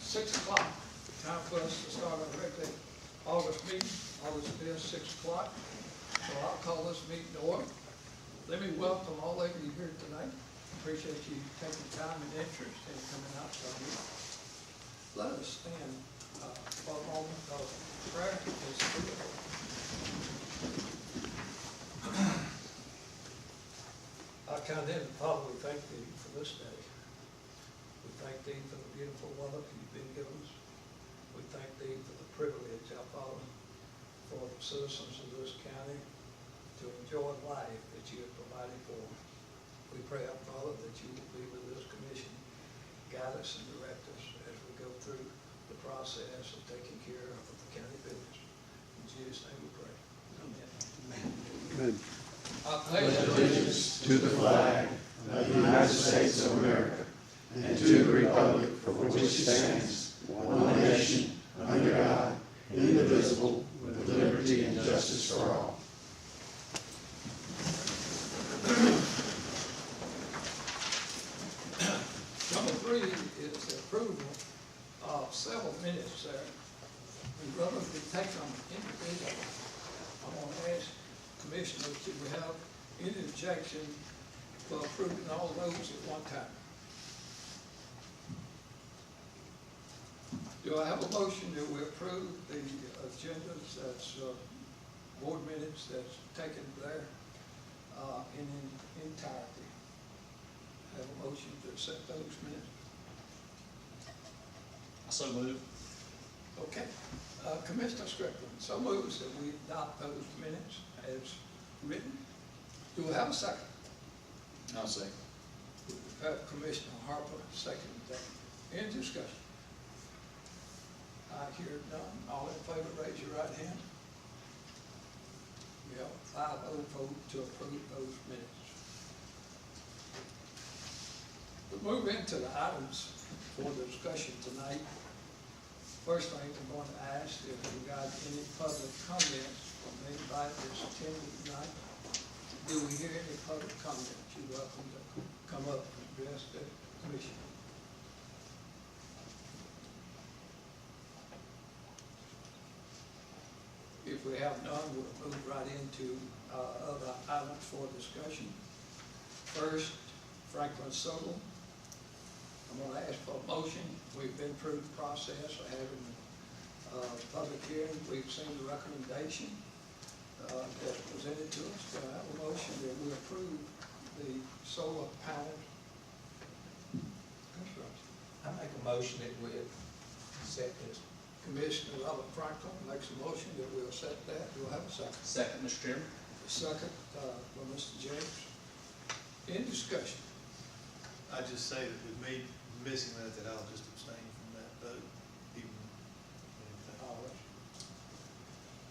6 o'clock. Time for us to start our regular August meeting. August 5th, 6 o'clock. So I'll call this meeting to order. Let me welcome all of you here tonight. Appreciate you taking time and interest in coming out to our meeting. Let us stand for a moment of prayer is critical. Our kind Heavenly Father, we thank Thee for this day. We thank Thee for the beautiful weather You've been given us. We thank Thee for the privilege, our Father, for the citizens of this county to enjoy life that You have provided for them. We pray, our Father, that You will be with this commission, guide us and direct us as we go through the process of taking care of the county business. In Jesus' name we pray. Amen. Amen. I pledge allegiance to the flag of the United States of America and to the republic for which it stands, one nation, under God, indivisible, with liberty and justice for all. Number 3 is the approval of several minutes there. We'd rather we take them individually. I want to ask Commissioners, do we have any objection for approving all those at one time? Do I have a motion that we approve the agendas that's board minutes that's taken there in entirety? Have a motion to accept those minutes? I so move. Okay. Commissioner Strickland, so moves that we adopt those minutes as written. Do we have a second? I'll second. Commissioner Harper, second that. Any discussion? I hear none. All in favor, raise your right hand. We have a 5-0 vote to approve those minutes. We'll move into the items for discussion tonight. First thing I'm going to ask if we got any public comments from anybody that's attending tonight. Do we hear any public comments? You're welcome to come up and address the commission. If we have none, we'll move right into other items for discussion. First, Franklin Sobel. I'm going to ask for a motion. We've been through the process of having public hearing. We've seen the recommendation that's presented to us. Do I have a motion that we approve the solar panel construction? I make a motion that we accept this. Commissioner Robert Franklin makes a motion that we'll accept that. Do I have a second? Second, Mr. Chairman. A second by Mr. James. Any discussion? I just say that with me missing that I'll just abstain from that vote, even anything. All right.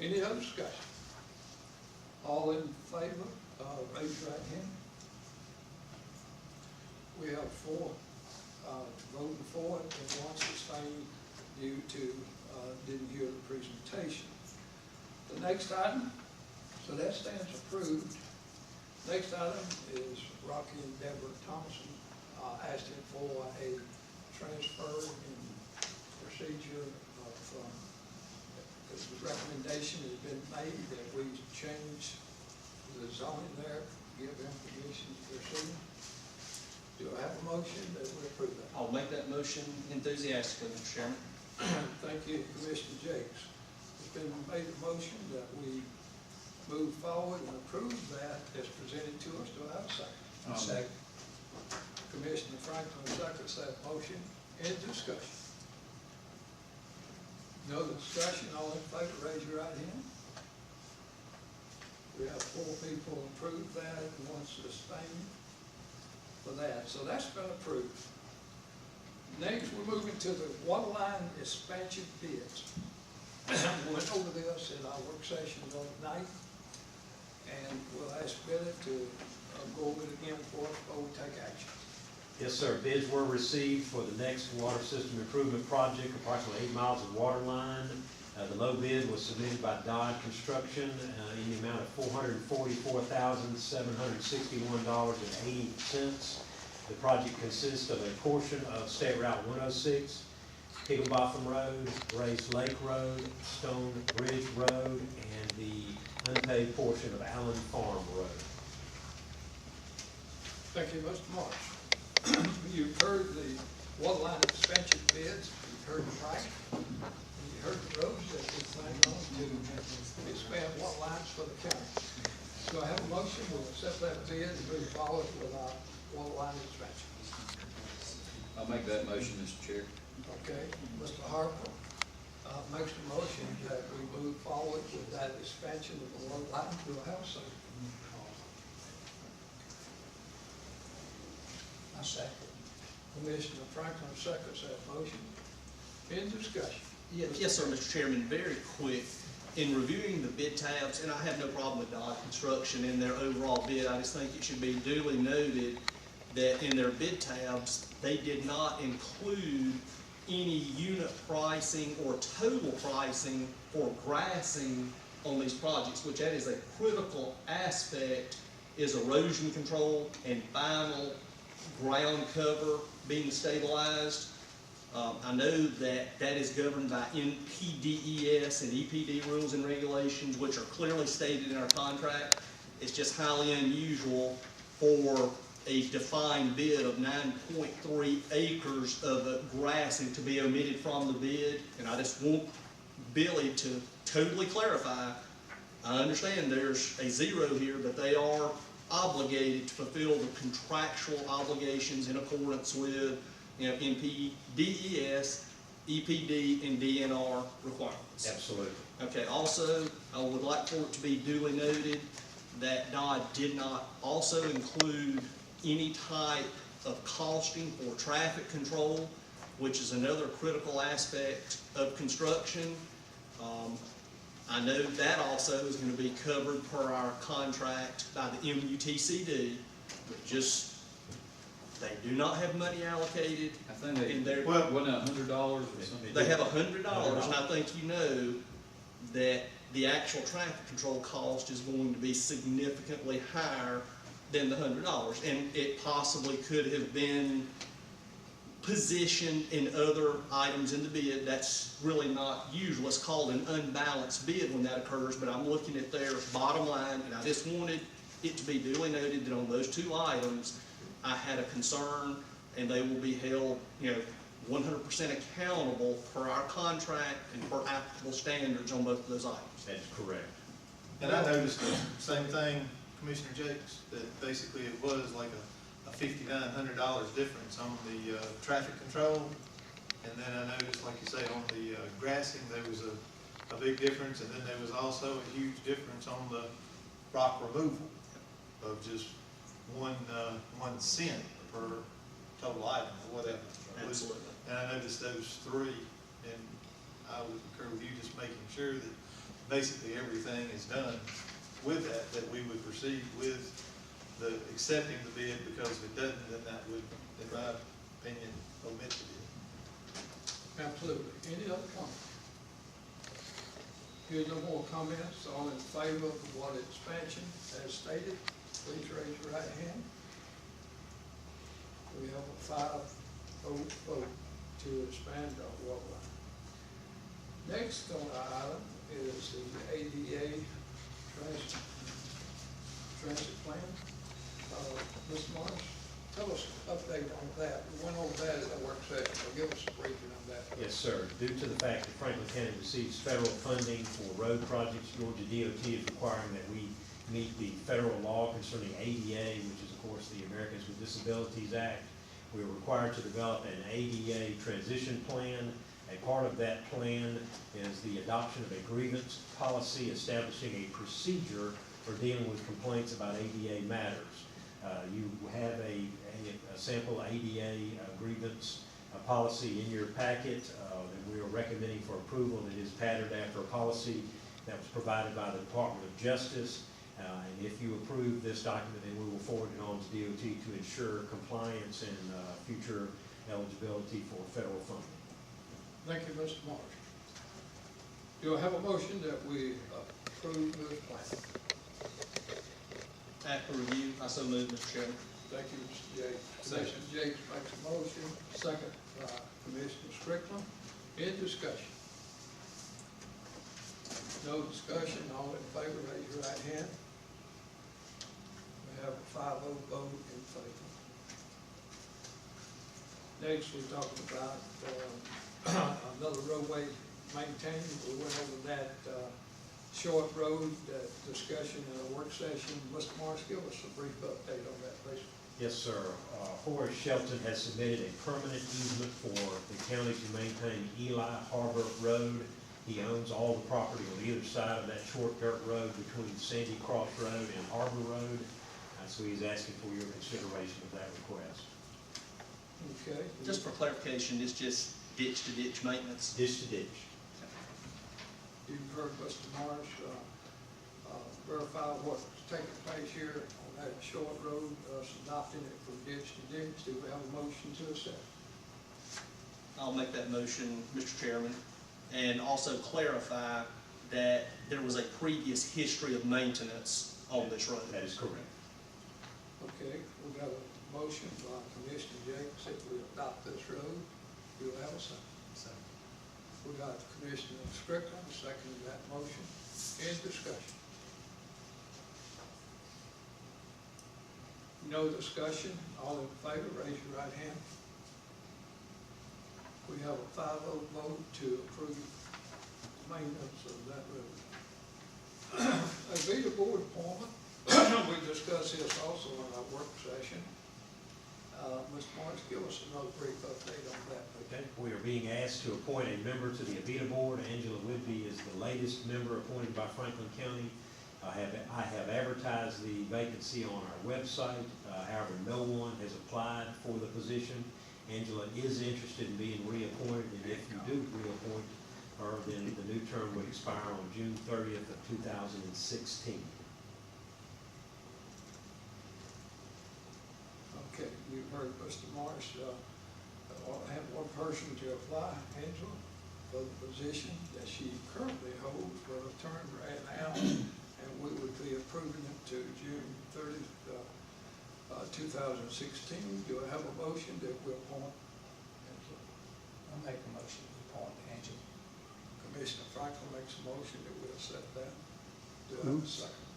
Any other discussion? All in favor, raise your right hand. We have 4 voting for it and 1 sustained due to didn't hear the presentation. The next item, so that stands approved. Next item is Rocky and Deborah Thompson asking for a transfer in procedure from the recommendation has been made that we change the zoning there, give them permission to proceed. Do I have a motion that we approve that? I'll make that motion enthusiastically, Mr. Chairman. Thank you, Commissioner Jakes. It's been made a motion that we move forward and approve that as presented to us. Do I have a second? Second. Commissioner Franklin seconds that motion. Any discussion? No discussion. All in favor, raise your right hand. We have 4 people approve that and 1 sustained for that. So that's been approved. Next, we're moving to the water line expansion bids. We went over this in our work session the other night, and we'll ask Billy to go over it again for us before we take action. Yes, sir. Bids were received for the next water system improvement project, approximately 8 miles of water line. The low bid was submitted by Dodd Construction in the amount of $444,761.80. The project consists of a portion of State Route 106 Higginbotham Road, Race Lake Road, Stone Bridge Road, and the unpaved portion of Allen Farm Road. Thank you, Mr. Marsh. You've heard the water line expansion bids, you've heard the price, and you heard the roads that we plan on to expand water lines for the county. So I have a motion, we'll accept that bid and move forward with our water line expansion. I'll make that motion, Mr. Chair. Okay, Mr. Harper, makes the motion that we move forward with that expansion of the water line. Do I have a second? I second. Commissioner Franklin seconds that motion. In discussion. Yes, sir, Mr. Chairman, very quick. In reviewing the bid tabs, and I have no problem with Dodd Construction in their overall bid, I just think it should be duly noted that in their bid tabs, they did not include any unit pricing or total pricing for grassing on these projects, which that is a critical aspect, is erosion control and final ground cover being stabilized. I know that that is governed by NPDES and EPD rules and regulations, which are clearly stated in our contract. It's just highly unusual for a defined bid of 9.3 acres of grassing to be omitted from the bid. And I just want Billy to totally clarify, I understand there's a zero here, but they are obligated to fulfill the contractual obligations in accordance with, you know, NPDES, EPD, and DNR requirements. Absolutely. Okay, also, I would like for it to be duly noted that Dodd did not also include any type of costing for traffic control, which is another critical aspect of construction. I know that also is going to be covered per our contract by the MUTCD, but just, they do not have money allocated I think they, in their, Well, wasn't $100 or something? they have $100, and I think you know that the actual traffic control cost is going to be significantly higher than the $100, and it possibly could have been positioned in other items in the bid. That's really not usual. It's called an unbalanced bid when that occurs, but I'm looking at their bottom line, and I just wanted it to be duly noted that on those two items, I had a concern, and they will be held, you know, 100% accountable per our contract and per applicable standards on both of those items. That's correct. And I noticed the same thing, Commissioner Jakes, that basically it was like a $5,900 difference on the traffic control. And then I noticed, like you say, on the grassing, there was a big difference. And then there was also a huge difference on the rock removal of just 1 cent per total item or whatever. Absolutely. And I noticed those three, and I would concur with you just making sure that basically everything is done with that we would proceed with the accepting the bid, because if it doesn't, then that would, in my opinion, omit the bid. Absolutely. Any other comments? Hearing no more comments, all in favor of the water expansion as stated, please raise your right hand. We have a 5-0 vote to expand our water line. Next on our item is the ADA transit plan. Mr. Morris, tell us an update on that. We went over that at the work session, so give us a briefing on that. Yes, sir. Due to the fact that Franklin County receives federal funding for road projects, Georgia DOT is requiring that we meet the federal law concerning ADA, which is, of course, the Americans with Disabilities Act. We are required to develop an ADA transition plan. A part of that plan is the adoption of a grievance policy establishing a procedure for dealing with complaints about ADA matters. You have a sample ADA grievance policy in your packet that we are recommending for approval. That is patterned after a policy that was provided by the Department of Justice. And if you approve this document, then we will forward it on to DOT to ensure compliance and future eligibility for federal funding. Thank you, Mr. Marsh. Do I have a motion that we approve this plan? After review, I so move, Mr. Chairman. Thank you, Mr. Jakes. Commissioner Jakes makes a motion, second by Commissioner Strickland. Any discussion? No discussion, all in favor, raise your right hand. We have a 5-0 vote in favor. Next, we're talking about another roadway maintained. We went over that short road, that discussion in a work session. Mr. Morris, give us a brief update on that, please. Yes, sir. Horace Shelton has submitted a permanent easement for the county to maintain Eli Harbor Road. He owns all the property on either side of that short dirt road between Sandy Cross Road and Harbor Road. So he's asking for your consideration of that request. Okay. Just for clarification, it's just ditch to ditch maintenance. Ditch to ditch. You've heard Mr. Morris verify what's taking place here on that short road, adopting it from ditch to ditch. Do we have a motion to accept? I'll make that motion, Mr. Chairman, and also clarify that there was a previous history of maintenance on this road. That is correct. Okay, we got a motion by Commissioner Jacobs that we adopt this road. Do we have a second? Second. We got Commissioner Strickland seconding that motion. Any discussion? No discussion. All in favor, raise your right hand. We have a 5-0 vote to approve maintenance of that road. A Vita board appointment. We discussed this also in our work session. Mr. Morris, give us another brief update on that, please. Okay, we are being asked to appoint a member to the Avita Board. Angela Whitby is the latest member appointed by Franklin County. I have advertised the vacancy on our website. However, no one has applied for the position. Angela is interested in being reappointed, and if you do reappoint her, then the new term would expire on June 30th of 2016. Okay, you've heard Mr. Morris. I have one person to apply, Angela, for the position that she currently holds for a term right now, and we would be approving it to June 30th, 2016. Do I have a motion that we appoint Angela? I'll make a motion to appoint Angela. Commissioner Franklin makes a motion that we'll set that. Do I have a second?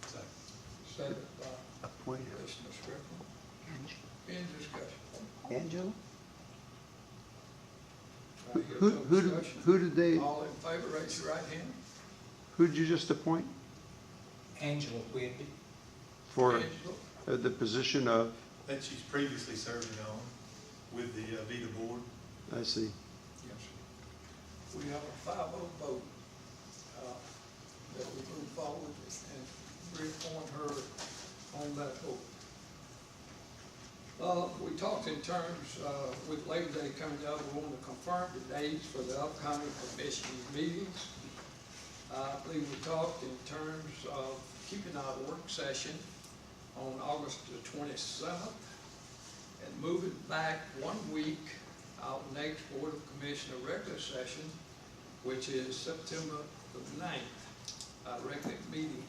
Second. Second by Appoint Commissioner Strickland. Any discussion? Angela? I hear no discussion. Who did they, All in favor, raise your right hand. who did you just appoint Angela Whitby. for Angela, the position of, That she's previously serving on with the Avita Board. I see. yes, sir. We have a 5-0 vote that we move forward and reappoint her on that board. We talked in terms, with Labor Day coming up, we want to confirm the dates for the upcoming commission meetings. I believe we talked in terms of keeping our work session on August the 27th and moving back 1 week our next Board of Commissioner regular session, which is September the 9th, our regular meeting.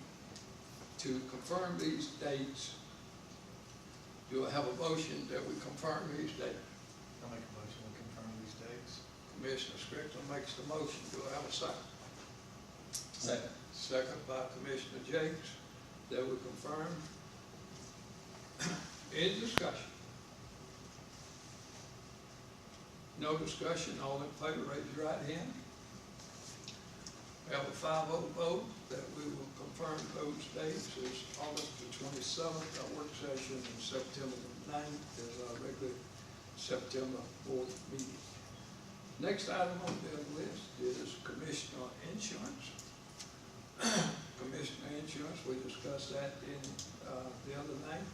To confirm these dates, do I have a motion that we confirm these dates? I'll make a motion to confirm these dates. Commissioner Strickland makes the motion. Do I have a second? Second. Second by Commissioner Jakes, that we confirm. Any discussion? No discussion. All in favor, raise your right hand. We have a 5-0 vote that we will confirm those dates as August the 27th, our work session, and September the 9th is our regular September board meeting. Next item on the list is Commissioner Insurance. Commissioner Insurance, we discussed that in the other night.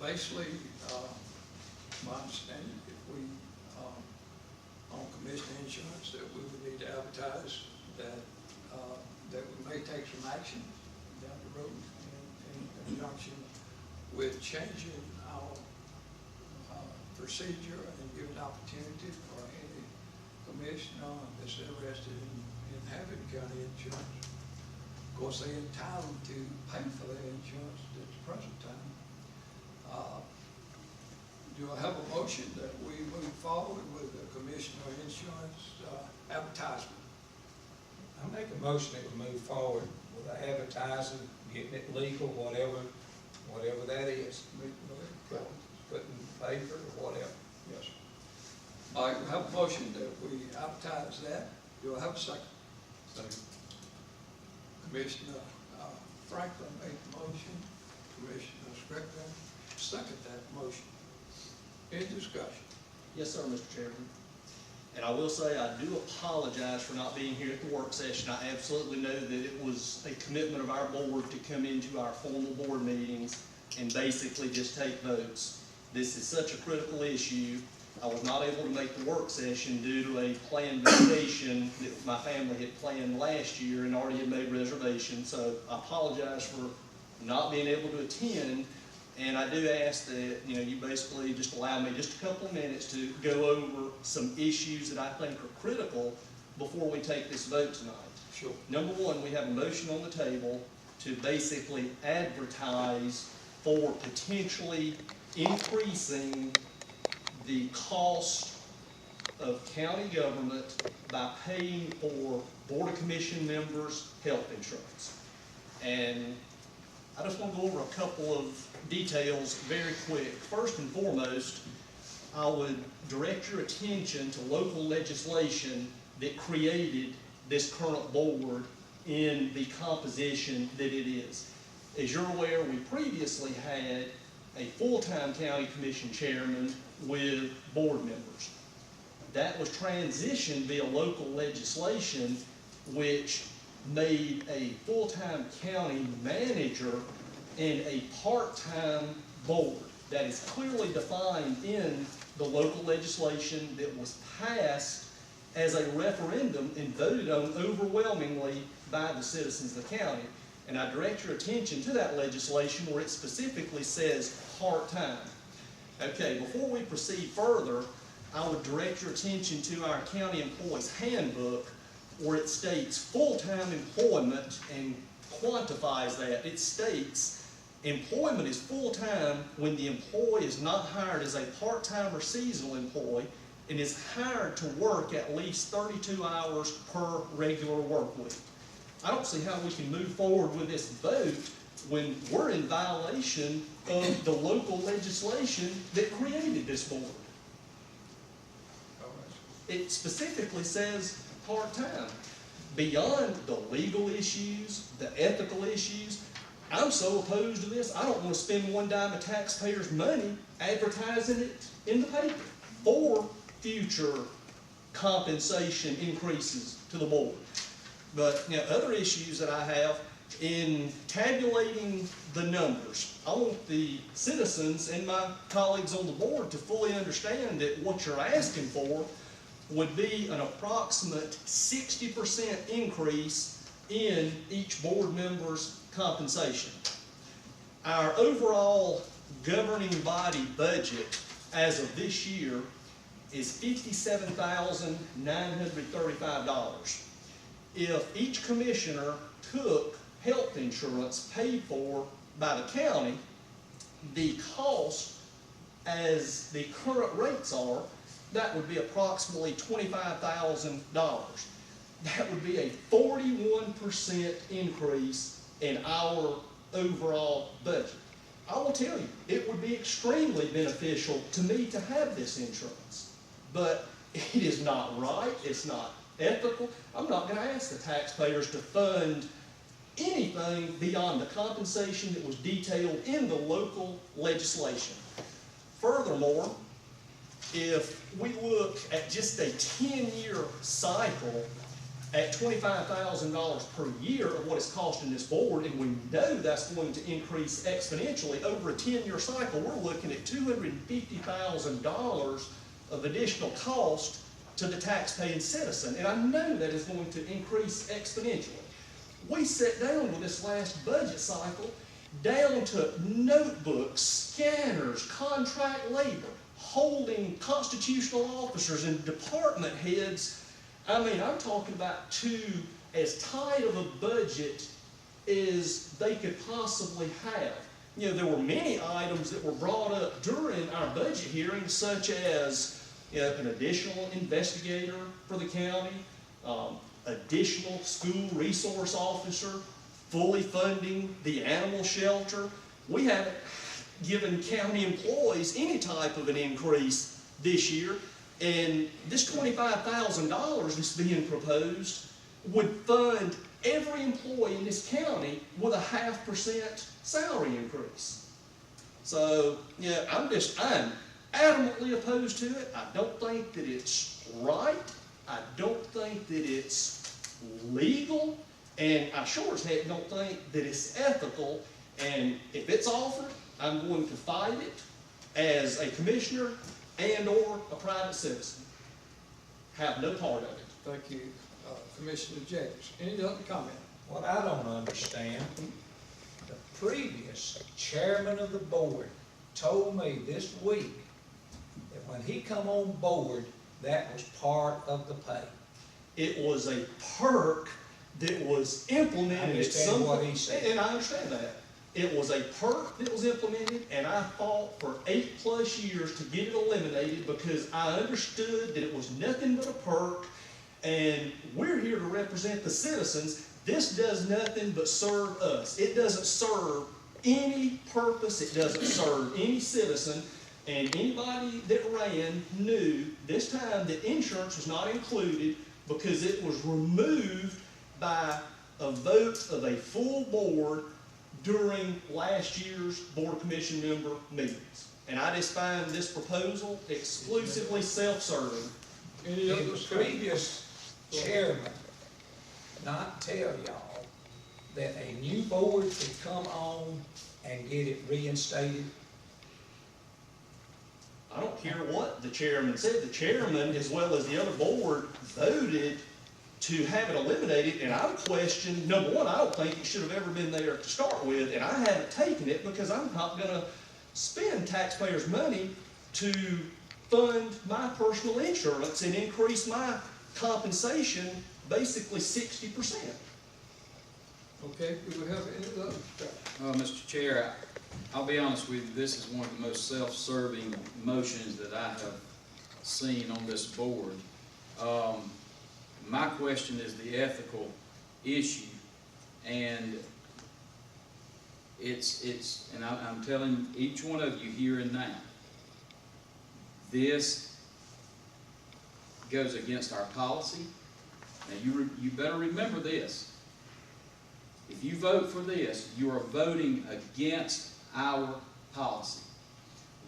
Basically, my understanding, if we, on Commissioner Insurance, that we would need to advertise that, that we may take some action down the road in conjunction with changing our procedure and giving opportunity for any commissioner that's interested in having county insurance. Of course, they're entitled to pay for their insurance at the present time. Do I have a motion that we move forward with the commissioner insurance advertisement? I make a motion that we move forward with the advertising, getting it legal, whatever that is. Put in the paper or whatever. Yes, sir. All right, we have a motion that we advertise that. Do I have a second? Second. Commissioner Franklin made the motion, Commissioner Strickland seconded that motion. Any discussion? Yes, sir, Mr. Chairman. And I will say, I do apologize for not being here at the work session. I absolutely know that it was a commitment of our board to come into our formal board meetings and basically just take votes. This is such a critical issue. I was not able to make the work session due to a planned vacation that my family had planned last year and already had made reservations. So I apologize for not being able to attend. And I do ask that, you basically just allow me just a couple of minutes to go over some issues that I think are critical before we take this vote tonight. Sure. Number one, we have a motion on the table to basically advertise for potentially increasing the cost of county government by paying for Board of Commission members' health insurance. And I just want to go over a couple of details very quick. First and foremost, I would direct your attention to local legislation that created this current board in the composition that it is. As you're aware, we previously had a full-time county commission chairman with board members. That was transitioned via local legislation, which made a full-time county manager and a part-time board. That is clearly defined in the local legislation that was passed as a referendum and voted on overwhelmingly by the citizens of the county. And I direct your attention to that legislation where it specifically says part-time. Okay, before we proceed further, I would direct your attention to our county employees handbook where it states full-time employment and quantifies that. It states employment is full-time when the employee is not hired as a part-time or seasonal employee and is hired to work at least 32 hours per regular work week. I don't see how we can move forward with this vote when we're in violation of the local legislation that created this board. It specifically says part-time. Beyond the legal issues, the ethical issues, I'm so opposed to this, I don't want to spend one dime of taxpayers' money advertising it in the paper for future compensation increases to the board. But other issues that I have in tabulating the numbers, I want the citizens and my colleagues on the board to fully understand that what you're asking for would be an approximate 60% increase in each board member's compensation. Our overall governing body budget as of this year is $57,935. If each commissioner took health insurance paid for by the county, the cost as the current rates are, that would be approximately $25,000. That would be a 41% increase in our overall budget. I will tell you, it would be extremely beneficial to me to have this insurance, but it is not right, it's not ethical. I'm not going to ask the taxpayers to fund anything beyond the compensation that was detailed in the local legislation. Furthermore, if we look at just a 10-year cycle at $25,000 per year of what it's costing this board, and we know that's going to increase exponentially over a 10-year cycle, we're looking at $250,000 of additional cost to the taxpaying citizen. And I know that is going to increase exponentially. We sat down with this last budget cycle down to notebooks, scanners, contract labor, holding constitutional officers and department heads. I mean, I'm talking about as tight of a budget as they could possibly have. you know, there were many items that were brought up during our budget hearing, such as, you know, an additional investigator for the county, additional school resource officer, fully funding the animal shelter. We haven't given county employees any type of an increase this year, and this $25,000 that's being proposed would fund every employee in this county with a 0.5% salary increase. So, yeah, I'm adamantly opposed to it. I don't think that it's right. I don't think that it's legal, and I sure as heck don't think that it's ethical. And if it's offered, I'm going to fight it as a commissioner and/or a private citizen. Have no part of it. Thank you, Commissioner Jacobs. Any other comment? What I don't understand, the previous chairman of the board told me this week that when he come on board, that was part of the pay. It was a perk that was implemented I at understand some what point. he said. And I understand that. It was a perk that was implemented, and I fought for 8+ years to get it eliminated because I understood that it was nothing but a perk, and we're here to represent the citizens. This does nothing but serve us. It doesn't serve any purpose. It doesn't serve any citizen. And anybody that ran knew this time that insurance was not included because it was removed by a vote of a full board during last year's Board of Commission member meetings. And I just find this proposal exclusively self-serving. Any other Did the discussion? previous chairman not tell y'all that a new board could come on and get it reinstated? I don't care what the chairman said. The chairman, as well as the other board, voted to have it eliminated, and I would question, number one, I don't think it should have ever been there to start with, and I haven't taken it because I'm not gonna spend taxpayers' money to fund my personal insurance and increase my compensation basically 60%. Okay, do we have any other discussion? Mr. Chair, I'll be honest with you, this is one of the most self-serving motions that I have seen on this board. My question is the ethical issue, and and I'm telling each one of you here and now, this goes against our policy. Now you better remember this. If you vote for this, you are voting against our policy.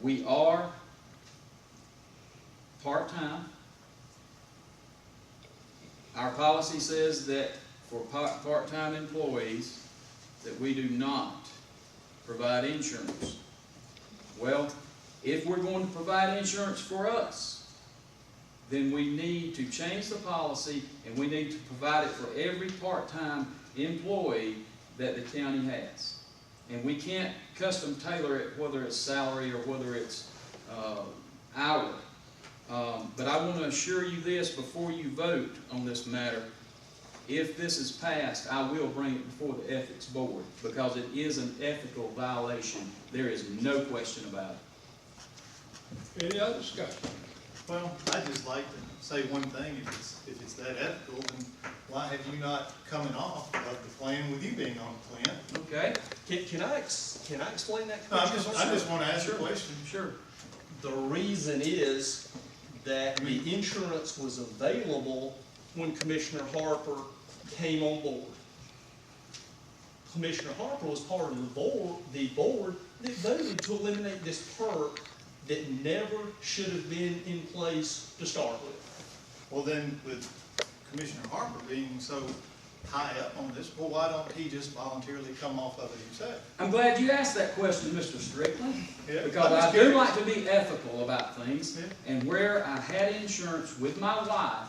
We are part-time. Our policy says that for part-time employees that we do not provide insurance. Well, if we're going to provide insurance for us, then we need to change the policy and we need to provide it for every part-time employee that the county has. And we can't custom tailor it, whether it's salary or whether it's hourly. But I want to assure you this before you vote on this matter. If this is passed, I will bring it before the Ethics Board because it is an ethical violation. There is no question about it. Any other discussion? Well, I'd just like to say one thing, if it's that ethical, then why have you not coming off of the plan with you being on the plan? Okay? Can I explain that? No, I just want to ask you a question. Sure. The reason is that the insurance was available when Commissioner Harper came on board. Commissioner Harper was part of the board that voted to eliminate this perk that never should have been in place to start with. Well, then, with Commissioner Harper being so high up on this, well, why don't he just voluntarily come off of it himself? I'm glad you asked that question, Mr. Strickland, Yeah, because I'm just I do curious. like to be ethical about things. Yeah. And where I had insurance with my wife,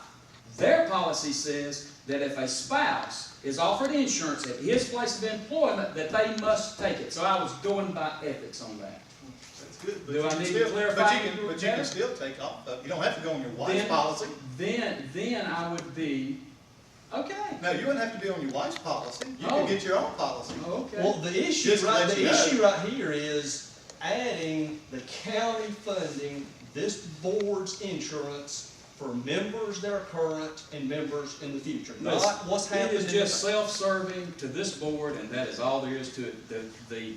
their policy says that if a spouse is offered insurance at his place of employment, that they must take it. So I was going by ethics on that. That's good. But Do you I can need to still- clarify But it you a little can better? still take off of, you don't have to go on your wife's Then- policy. Then I would be Okay. No, you wouldn't have to be on your wife's policy. You Oh. could get your own policy. Okay. Well, the issue Just to right, let the you know. issue right here is adding the county funding this board's insurance for members that are current and members in the future, not what's happening. It is just self-serving to this board, and that is all there is to it. The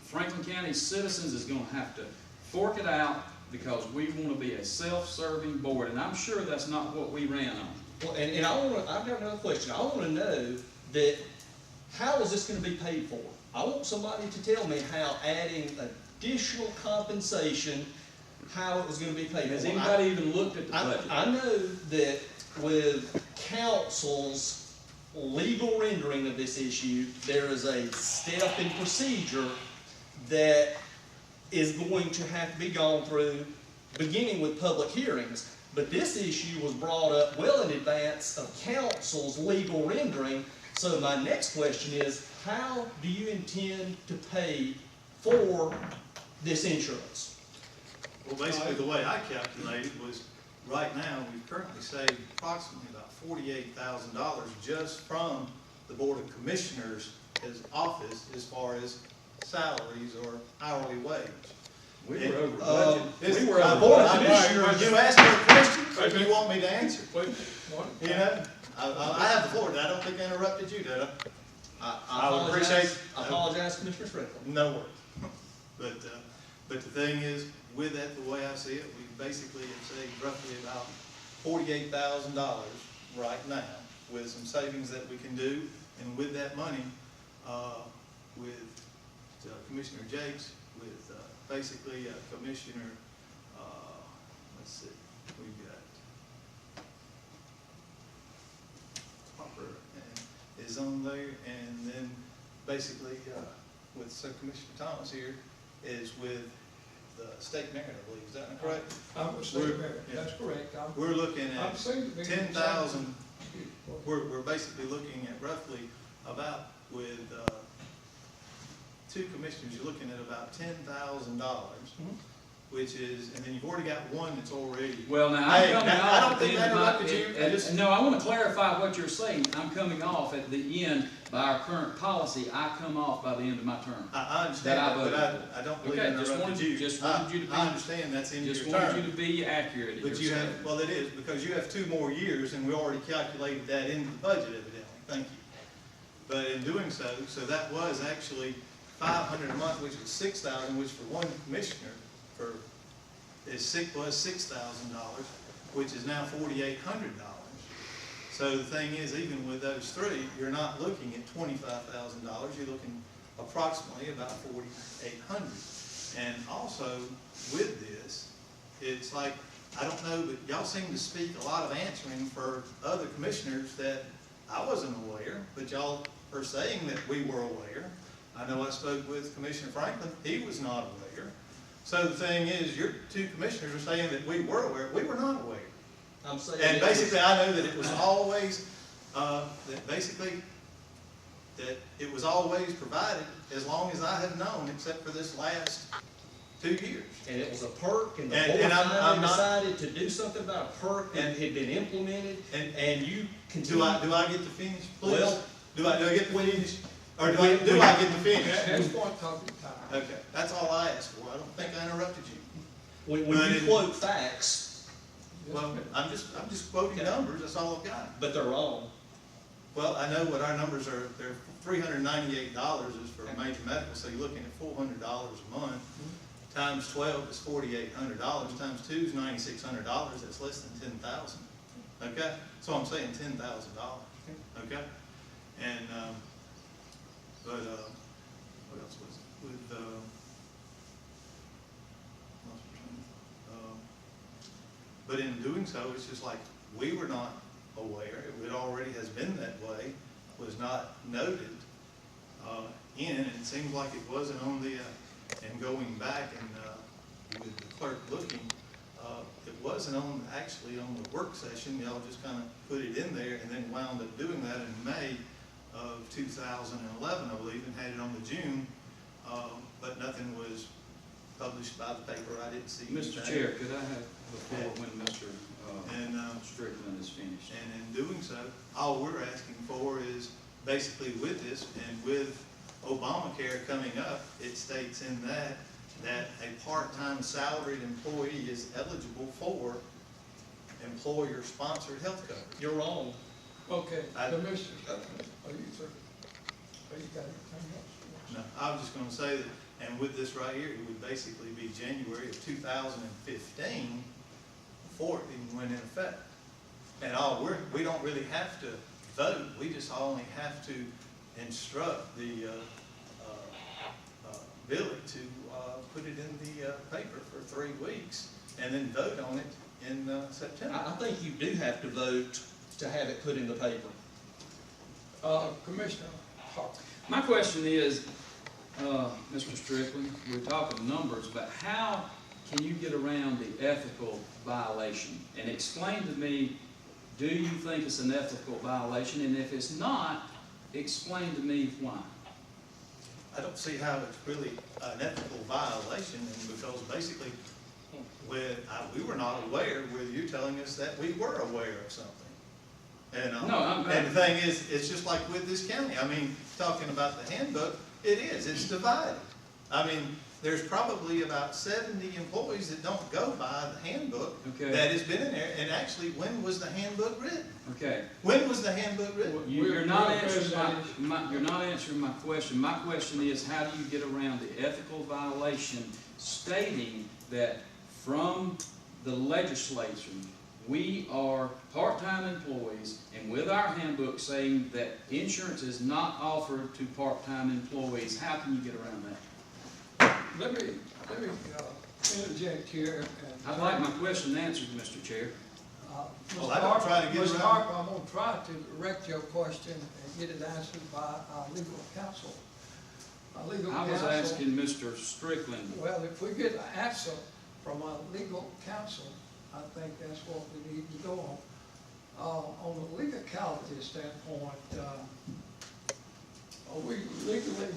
Franklin County citizens is gonna have to fork it out because we wanna be a self-serving board, and I'm sure that's not what we ran on. Well, and I've got another question. I wanna know that, how is this gonna be paid for? I want somebody to tell me how adding additional compensation, how it was gonna be paid for. Has anybody even looked at the budget? I know that with council's legal rendering of this issue, there is a step and procedure that is going to have to be gone through, beginning with public hearings. But this issue was brought up well in advance of council's legal rendering. So my next question is, how do you intend to pay for this insurance? Well, basically, the way I calculated was, right now, we've currently saved approximately about $48,000 just from the Board of Commissioners' office as far as salaries or hourly wage. We And, were over budget. This- We were over Board of budget. Commissioners, you asked me a question, or you want me to answer? Wait, You know, I have the floor, I don't think I interrupted you, did I? I would appreciate- I apologize, Commissioner Strickland. No worries. But the thing is, with that, the way I see it, we basically have saved roughly about $48,000 right now with some savings that we can do. And with that money, with Commissioner Jakes, with basically Commissioner, let's see, we've got Hopper is on there, and then basically with Commissioner Thomas here is with the state merit, I believe, is that correct? I'm a state mayor, that's correct. We're looking I'm at saying to be- 10,000, we're basically looking at roughly about with two commissioners, you're looking at about $10,000, which is, and then you've already got one that's already. Well, now, Hey, I'm coming I off don't at the think end I of my, interrupted you. I just- no, I wanna clarify what you're saying. I'm coming off at the end, by our current policy, I come off by the end of my term. I understand That I that, but voted I don't believe I Okay, just interrupted wanted- you. just wanted you to be- I understand that's in your Just wanted you term. to be accurate in your But you have, statement. well, it is, because you have 2 more years, and we already calculated that into the budget evidently, thank you. But in doing so that was actually $500 a month, which was $6,000, which for one commissioner was $6,000, which is now $4,800. So the thing is, even with those 3, you're not looking at $25,000, you're looking approximately about $4,800. And also with this, it's like, I don't know, but y'all seem to speak a lot of answering for other commissioners that I wasn't aware, but y'all are saying that we were aware. I know I spoke with Commissioner Franklin, he was not aware. So the thing is, your 2 commissioners are saying that we were aware, we were not aware. I'm saying. And it was- basically, I know that it was always, that it was always provided as long as I have known, except for this last 2 years. And it was a perk, and the And- board and I'm finally not- decided to do something about a perk that And- had been implemented, and- and you Do continue. I get to finish, please? Well, Do I get to finish? Or do when- I get to finish? That's point talking time. Okay, that's all I asked for. I don't think I interrupted you. When But you in- quote facts, Well, I'm just quoting Okay. numbers, that's all I've got. but they're wrong. Well, I know what our numbers are, they're $398 is for major medical, so you're looking at $400 a month. Times 12 is $4,800, times 2 is $9,600, that's less than 10,000. Okay, so I'm saying $10,000, okay? And, what else was it? With, lost my train of thought. But in doing so, it's just like, we were not aware, it already has been that way, was not noted and it seems like it wasn't on the, and going back and with the clerk looking, it wasn't on, actually on the work session, y'all just kind of put it in there and then wound up doing that in May of 2011, I believe, and had it on the June, but nothing was published by the paper. I didn't see Mr. anything. Chair, could I have before when Mr. And, Strickland is finished? And in doing so, all we're asking for is basically with this and with Obamacare coming up, it states in that a part-time salaried employee is eligible for employer-sponsored health coverage. You're wrong. Okay, I- Commissioner, are you through? Are you got anything else? No, I was just gonna say that, and with this right here, it would basically be January of 2015 before it even went in effect. And we don't really have to vote, we just only have to instruct the, Billy to, put it in the, paper for 3 weeks and then vote on it in, September. I think you do have to vote to have it put in the paper. Commissioner Hawk. My question is, Mr. Strickland, we're talking numbers, but how can you get around the ethical violation? And explain to me, do you think it's an ethical violation? And if it's not, explain to me why. I don't see how it's really an ethical violation, and because basically, we were not aware, whether you're telling us that we were aware of something. And, No, and the thing is, it's just like with this county, I mean, talking about the handbook, it's divided. I mean, there's probably about 70 employees that don't go by the handbook Okay. that has been in there, and actually, when was the handbook written? Okay. When was the handbook written? You're not We're answering president. you're not answering my question. My question is, how do you get around the ethical violation stating that from the legislature, we are part-time employees, and with our handbook saying that insurance is not offered to part-time employees? How can you get around that? Let me interject here. And I'd like my question answered, Mr. Chair. Well, I don't try to get Mr. around- Harper, I'm gonna try to direct your question and get it answered by our legal counsel. Our legal I was counsel- asking Mr. Strickland. Well, if we get an answer from our legal counsel, I think that's what we need to go on. On the legality standpoint, are we legally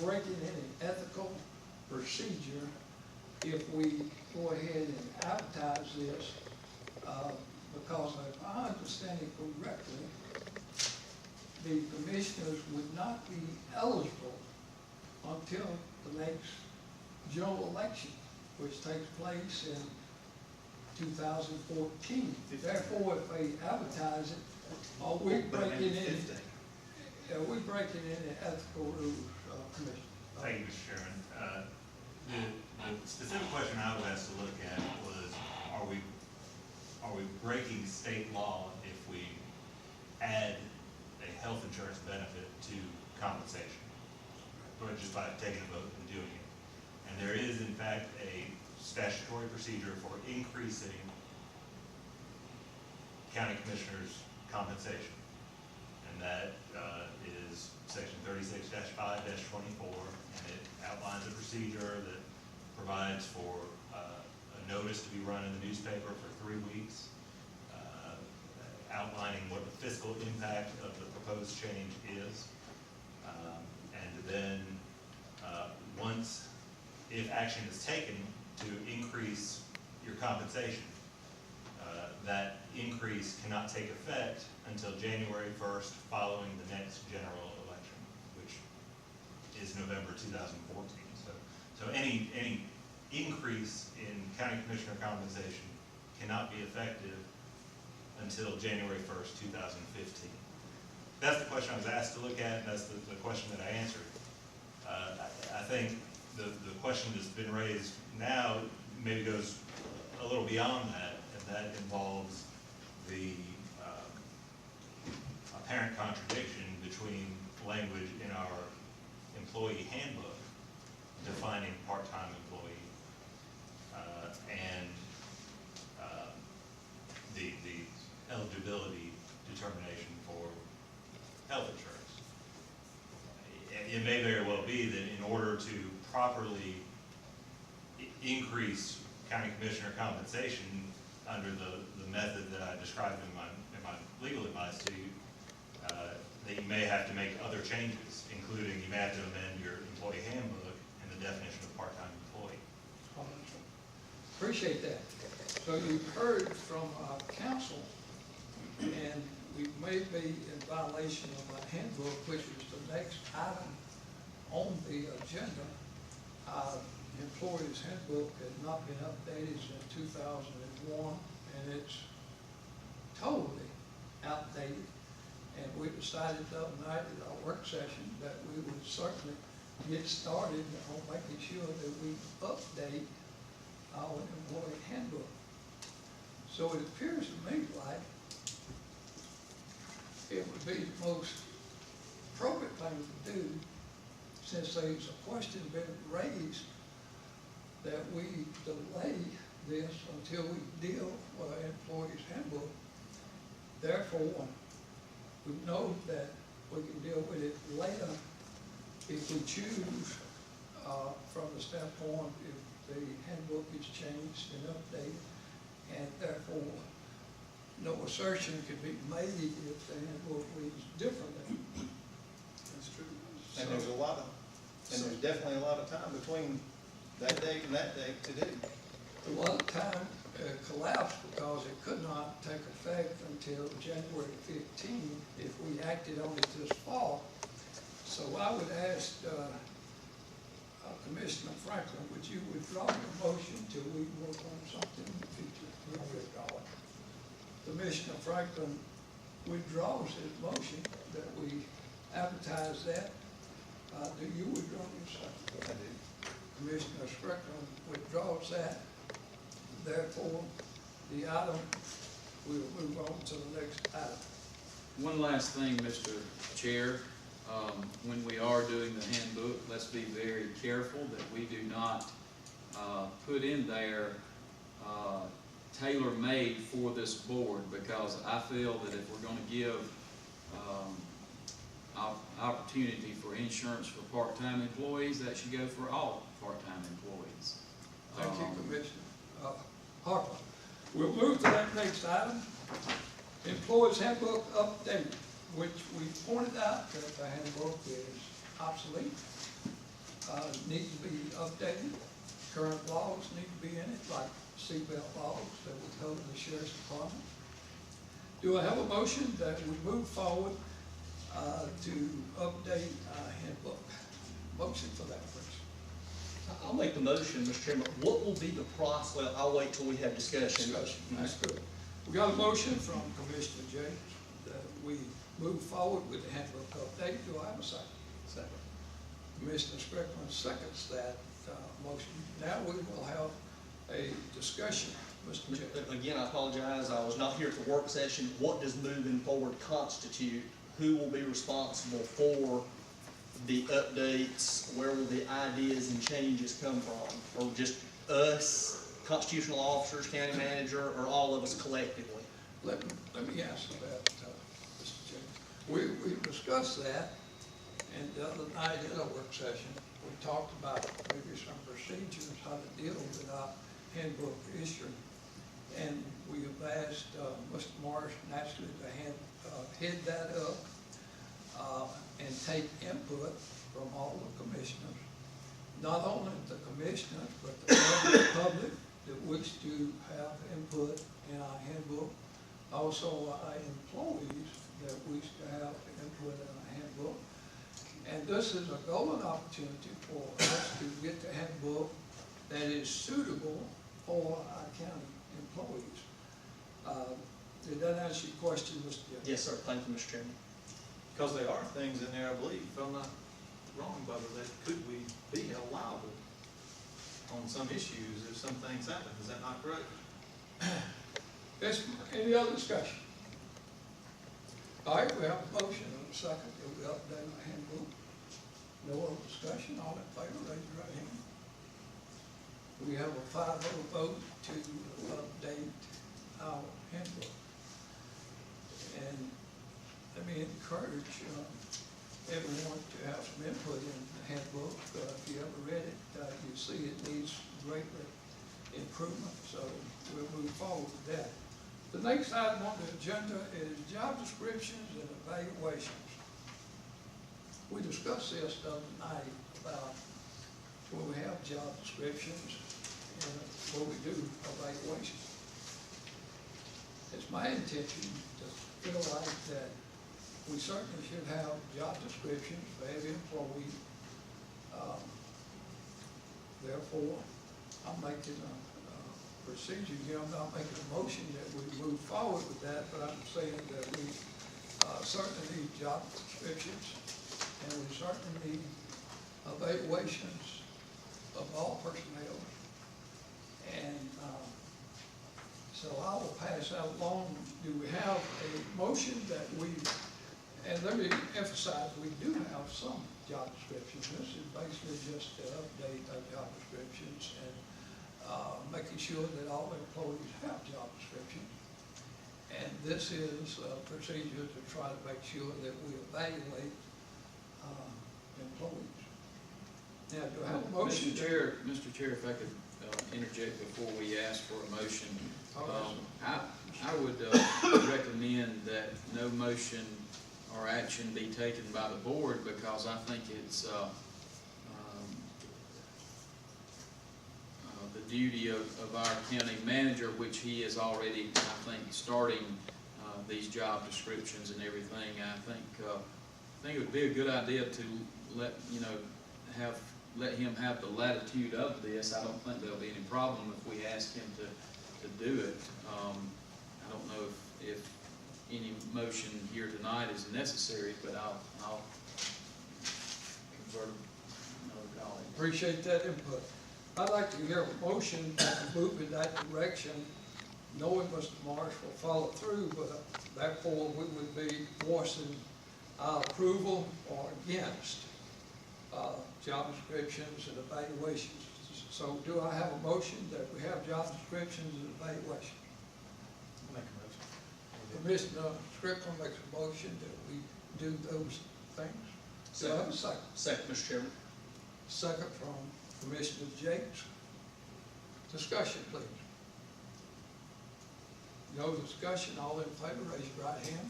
breaking any ethical procedure if we go ahead and advertise this? Because if I understand it correctly, the commissioners would not be eligible until the next general election, which takes place in 2014. Therefore, if they advertise it, are we breaking any ethical rules, Commissioner? Thank you, Mr. Chairman. The specific question I was asked to look at was, are we breaking state law if we add a health insurance benefit to compensation? Or just by taking a vote and doing it. And there is, in fact, a statutory procedure for increasing county commissioners' compensation. And that is section 36-5-24, and it outlines a procedure that provides for a notice to be run in the newspaper for 3 weeks, outlining what the fiscal impact of the proposed change is. And then once, if action is taken to increase your compensation, that increase cannot take effect until January 1st following the next general election, which is November 2014. So any increase in county commissioner compensation cannot be effective until January 1st, 2015. That's the question I was asked to look at, and that's the question that I answered. I think the question that's been raised now maybe goes a little beyond that, and that involves the apparent contradiction between language in our employee handbook defining part-time employee and the eligibility determination for health insurance. It may very well be that in order to properly increase county commissioner compensation under the method that I described in my legal advice to you, that you may have to make other changes, including you may have to amend your employee handbook and the definition of part-time Appreciate that. So you've heard from our council, and we may be in violation of our handbook, which is the next item on the agenda. Our employees handbook has not been updated since 2001, and it's totally outdated. And we decided the other night at our work session that we would certainly get started on making sure that we update our employee handbook. So it appears to me like it would be the most appropriate thing to do, since there's a question been raised, that we delay this until we deal with our employees handbook. Therefore, we know that we can deal with it later if we choose, from the standpoint if the handbook is changed and updated, and therefore no assertion could be made if the handbook reads differently. That's true. And there's there's definitely a lot of time between that date and that date to do. A lot of time collapsed because it could not take effect until January 15 if we acted on it this fall. So I would ask Commissioner Franklin, would you withdraw your motion till we work on something in the future? We'll withdraw it. Commissioner Franklin withdraws his motion that we advertise that. Do you withdraw your second? I do. Commissioner Strickland withdraws that. Therefore, the item, we'll move on to the next item. One last thing, Mr. Chair. When we are doing the handbook, let's be very careful that we do not put in there tailor-made for this board, because I feel that if we're going to give opportunity for insurance for part-time employees, that should go for all part-time employees. Thank you, Commissioner Harper. We'll move to that next item. Employees handbook update, which we pointed out that the handbook is obsolete, needs to be updated. Current laws need to be in it, like seatbelt laws that would cover the sheriff's department. Do I have a motion that we move forward to update our handbook? Motion for that, please. I'll make the motion, Mr. Chairman. What will be the process? Well, I'll wait till we have discussion. That's good. We got a motion from Commissioner James that we move forward with the handbook update. Do I have a second? Second. Commissioner Strickland seconds that motion. Now we will have a discussion. Mr. James. Again, I apologize. I was not here at the work session. What does moving forward constitute? Who will be responsible for the updates? Where will the ideas and changes come from? Or just us, constitutional officers, county manager, or all of us collectively? Let me answer that, Mr. James. We discussed that, and the other night in a work session, we talked about maybe some procedures, how to deal with our handbook issue. And we have asked Mr. Morris naturally to head that up and take input from all the commissioners. Not only the commissioners, but the public that wish to have input in our handbook. Also our employees that wish to have input in our handbook. And this is a golden opportunity for us to get the handbook that is suitable for our county employees. Did that answer your question, Mr. Judge? Yes, sir. Thank you, Mr. Chairman. Because there are things in there, I believe, if I'm not wrong, Bubba, that could we be held liable on some issues if some things happen. Is that not correct? Yes, any other discussion? All right, we have a motion and a second that we update our handbook. No other discussion, all in favor, raise your right hand. We have a 5-0 vote to update our handbook. And let me encourage everyone to have some input in the handbook. If you ever read it, you see it needs greatly improvement, so we'll move forward with that. The next item on the agenda is job descriptions and evaluations. We discussed this the other night about when we have job descriptions where we do evaluation. It's my intention to feel like that we certainly should have job descriptions for every employee. Therefore, I'm making a procedure here, I'm not making a motion that we move forward with that, but I'm saying that we certainly need job descriptions, and we certainly need evaluations of all personnel. And so I will pass out along, do we have a motion that we, and let me emphasize, we do have some job descriptions. This is basically just to update our job descriptions and making sure that all employees have job descriptions. And this is a procedure to try to make sure that we evaluate employees. Now, do I have a motion? Mr. Chair, if I could interject before we ask for a motion. I would recommend that no motion or action be taken by the board, because I think it's the duty of our county manager, which he is already, I think, starting these job descriptions and everything. I think it would be a good idea to let him have the latitude of this. I don't think there'll be any problem if we ask him to do it. I don't know if any motion here tonight is necessary, but I'll convert another colleague. Appreciate that input. I'd like to hear a motion that move in that direction, knowing Mr. Marsh will follow through, but therefore we would be voicing our approval or against job descriptions and evaluations. So do I have a motion that we have job descriptions and evaluations? Make a motion. Commissioner Strickland makes a motion that we do those things. Do I have a second? Second, Mr. Chairman. Second from Commissioner Jakes. Discussion, please. No discussion, all in favor, raise your right hand.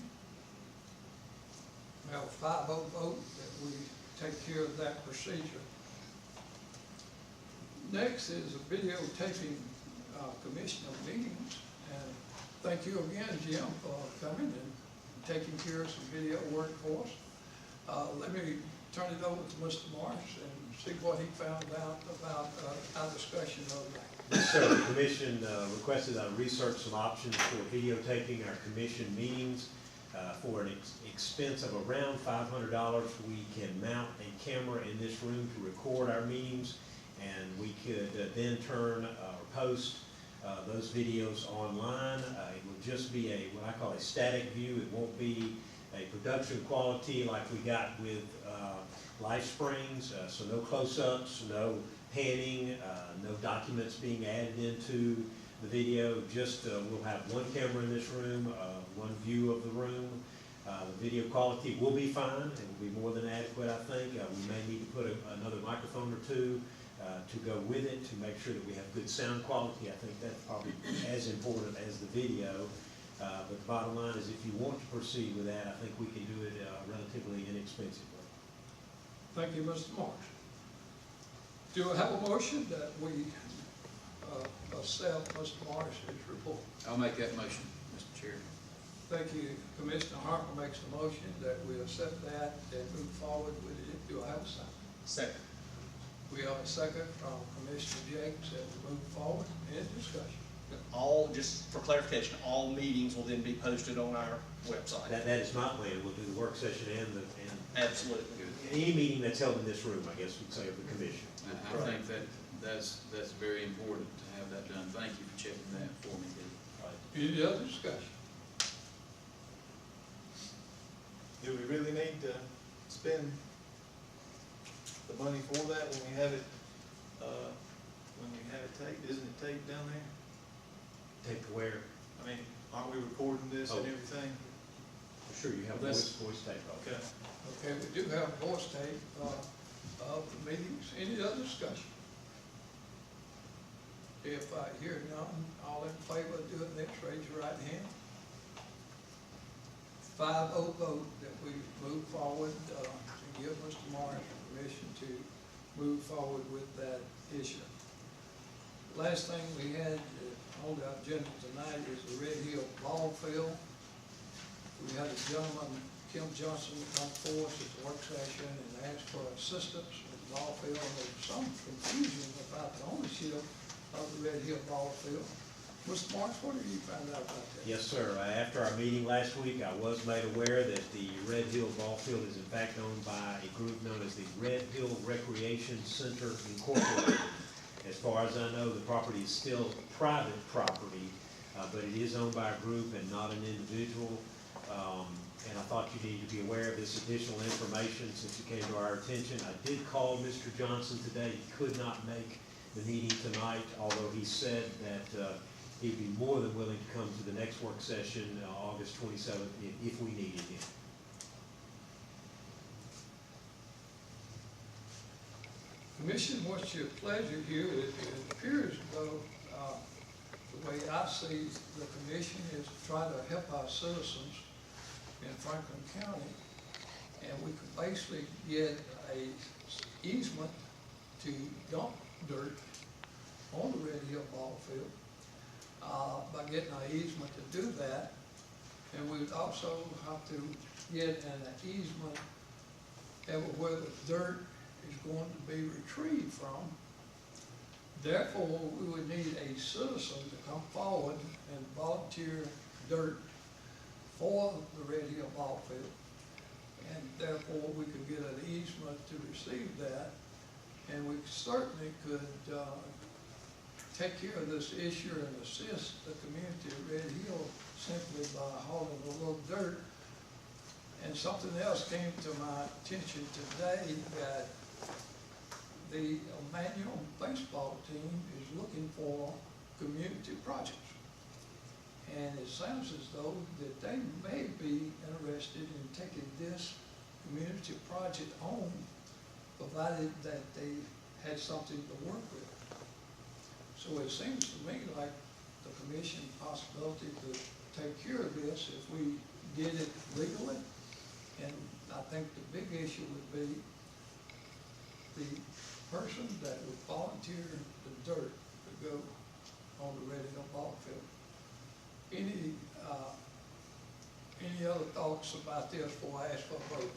We have a 5-0 vote that we take care of that procedure. Next is a videotaping commissioner meetings. And thank you again, Jim, for coming and taking care of some video work for us. Let me turn it over to Mr. Marsh and see what he found out about our discussion of that. Yes, sir. The commission requested I research some options for videotaping our commission meetings. For an expense of around $500, we can mount a camera in this room to record our meetings, and we could then turn or post those videos online. It will just be what I call a static view. It won't be a production quality like we got with LifeSprings, so no close-ups, no panning, no documents being added into the video. Just we'll have one camera in this room, one view of the room. The video quality will be fine. It will be more than adequate, I think. We may need to put another microphone or two to go with it to make sure that we have good sound quality. I think that's probably as important as the video. But the bottom line is, if you want to proceed with that, I think we can do it relatively inexpensively. Thank you, Mr. Marsh. Do I have a motion that we accept Mr. Marsh's report? I'll make that motion, Mr. Chair. Thank you. Commissioner Harper makes a motion that we accept that and move forward with it. Do I have a second? Second. We have a second from Commissioner Jakes that we move forward in discussion. All, just for clarification, all meetings will then be posted on our website. That is my plan. We'll do the work session and Absolutely. any meeting that's held in this room, I guess we'd say, of the commission. I think that's very important to have that done. Thank you for checking that for me, Dee. Any other discussion? Do we really need to spend the money for that when we have it, taped? Isn't it taped down there? Take to where? I mean, aren't we recording this and Oh. everything? Sure, you have Well, voice tape. Okay. Okay, we do have voice tape of the meetings. Any other discussion? If I hear none, all in favor of doing this, raise your right hand. 5-0 vote that we move forward to give Mr. Marsh permission to move forward with that issue. Last thing we had on the agenda tonight is the Red Hill Ball Field. We had a gentleman, Kim Johnson, come forward at the work session and asked for assistance with the ball field. There was some confusion about the ownership of the Red Hill Ball Field. Mr. Marks, what did you find out about that? Yes, sir. After our meeting last week, I was made aware that the Red Hill Ball Field is in fact owned by a group known as the Red Hill Recreation Center Incorporated. As far as I know, the property is still private property, but it is owned by a group and not an individual. And I thought you needed to be aware of this additional information since it came to our attention. I did call Mr. Johnson today. He could not make the meeting tonight, although he said that he'd be more than willing to come to the next work session, August 27th, if we needed him. Commission, what's your pleasure here? It appears as though, the way I see the commission is to try to help our citizens in Franklin County. And we could basically get a easement to dump dirt on the Red Hill Ball Field, by getting an easement to do that. And we would also have to get an easement where the dirt is going to be retrieved from. Therefore, we would need a citizen to come forward and volunteer dirt for the Red Hill Ball Field. And therefore, we could get an easement to receive that. And we certainly could take care of this issue and assist the community of Red Hill simply by hauling a little dirt. And something else came to my attention today, that the Emmanuel baseball team is looking for community projects. And it sounds as though that they may be interested in taking this community project on, provided that they had something to work with. So it seems to me like the commission possibility to take care of this if we did it legally. And I think the big issue would be the person that would volunteer the dirt to go on the Red Hill Ball Field. Any other thoughts about this before I ask for a vote?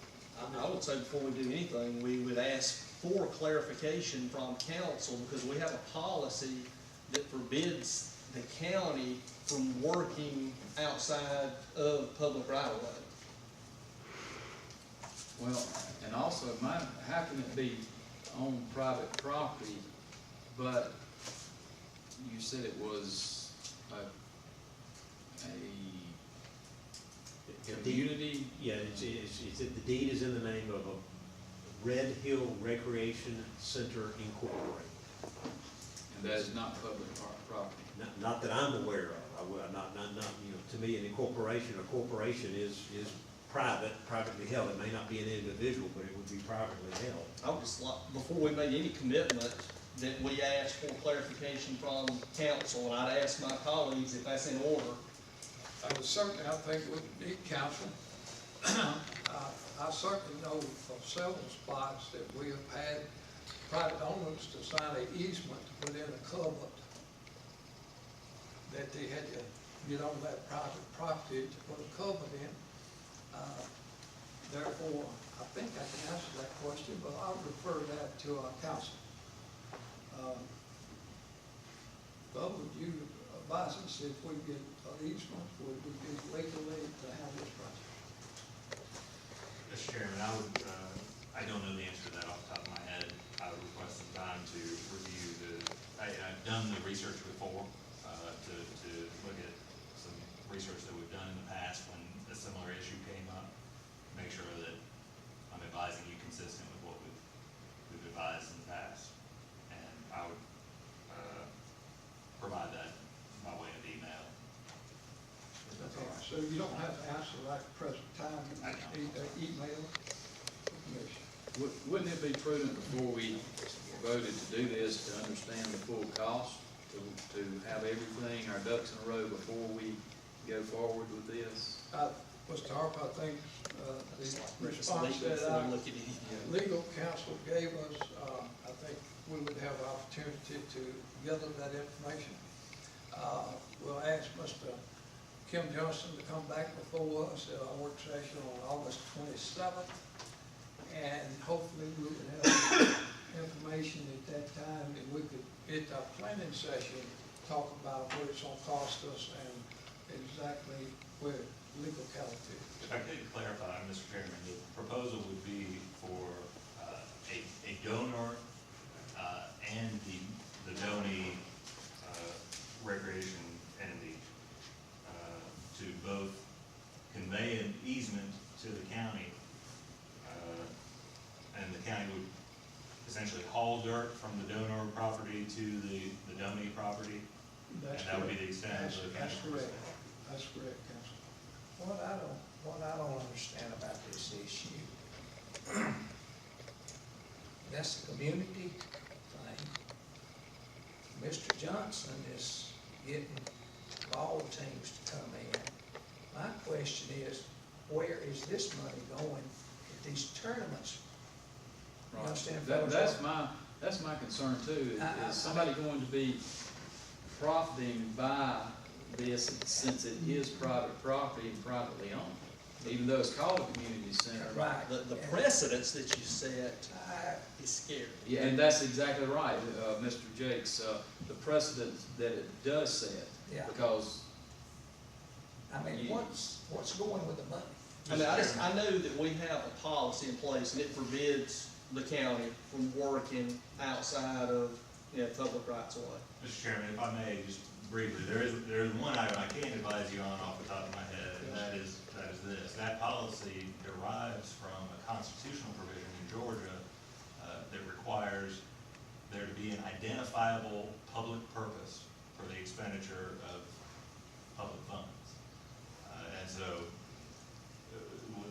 I would say before we do anything, we would ask for clarification from council, because we have a policy that forbids the county from working outside of public right of way. Well, and also, how can it be on private property, but you said it was a community? Yeah, the deed is in the name of a Red Hill Recreation Center Incorporated. And that is not public property? Not that I'm aware of. Not, you know, to me, a corporation is privately held. It may not be an individual, but it would be privately held. I would just like, before we made any commitment, that we ask for clarification from council, and I'd ask my colleagues if that's in order. Certainly, I think we need counsel. I certainly know of several spots that we have had private owners to sign an easement to put in a culvert, that they had to get on that private property to put a culvert in. Therefore, I think I can answer that question, but I'll refer that to our council. But would you advise us if we get an easement, would we be legally to have this project? Mr. Chairman, I don't know the answer to that off the top of my head. I would request some time to review I've done the research before, to look at some research that we've done in the past when a similar issue came up, make sure that I'm advising you consistent with what we've advised in the past. And I would provide that by way of email. Okay, so you don't have to answer right at the present time, you need to email the commission. Wouldn't it be prudent before we voted to do this to understand the full cost, to have everything, our ducks in a row before we go forward with this? Mr. Harper, I think the response that our legal counsel gave us, I think we would have the opportunity to gather that information. We'll ask Mr. Kim Johnson to come back before us at our work session on August 27th. And hopefully we would have information at that time that we could, at our planning session, talk about what it's gonna cost us and exactly where legality. If I could clarify, Mr. Chairman, the proposal would be for a donor and the donee recreation entity to both convey an easement to the county, and the county would essentially haul dirt from the donor property to the donee property. That's And that would be correct. the extent of the That's county. correct. That's correct, Council. What I don't understand about this issue, that's a community thing. Mr. Johnson is getting all teams to come in. My question is, where is this money going at these tournaments? You understand? That's my concern too, I- is somebody going to be profiting by this since it is private property and privately owned? Even though it's called a community center. Right. The precedents that you set is scary. Yeah, and that's exactly right, Mr. Jakes, the precedent that it does set. Yeah. Because, I mean, what's going with the money? I mean, I know that we have a policy in place and it forbids the county from working outside of, public rights of way. Mr. Chairman, if I may, just briefly, there is one item I can't advise you on off the top of my head, and that is this. That policy derives from a constitutional provision in Georgia that requires there to be an identifiable public purpose for the expenditure of public funds. And so,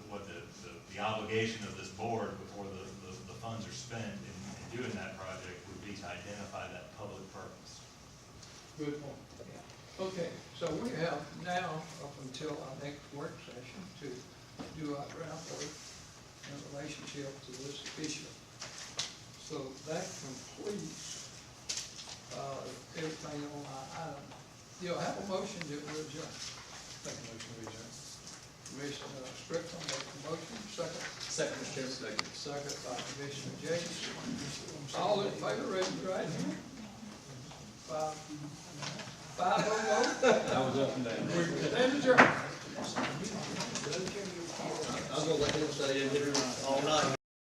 what the obligation of this board before the funds are spent in doing that project would be to identify that public purpose. Good point. Okay, so we have now up until our next work session to do our groundwork in relationship to this issue. So that completes, everything on our item. You'll have a motion that will adjourn. Make a motion to adjourn. Commissioner Strickland make a motion, second. Second, Mr. Chairman. Second by Commissioner Jakes. All in favor, raise your right hand. Five vote. that was up and down. Stand adjourned. I was gonna let him say it.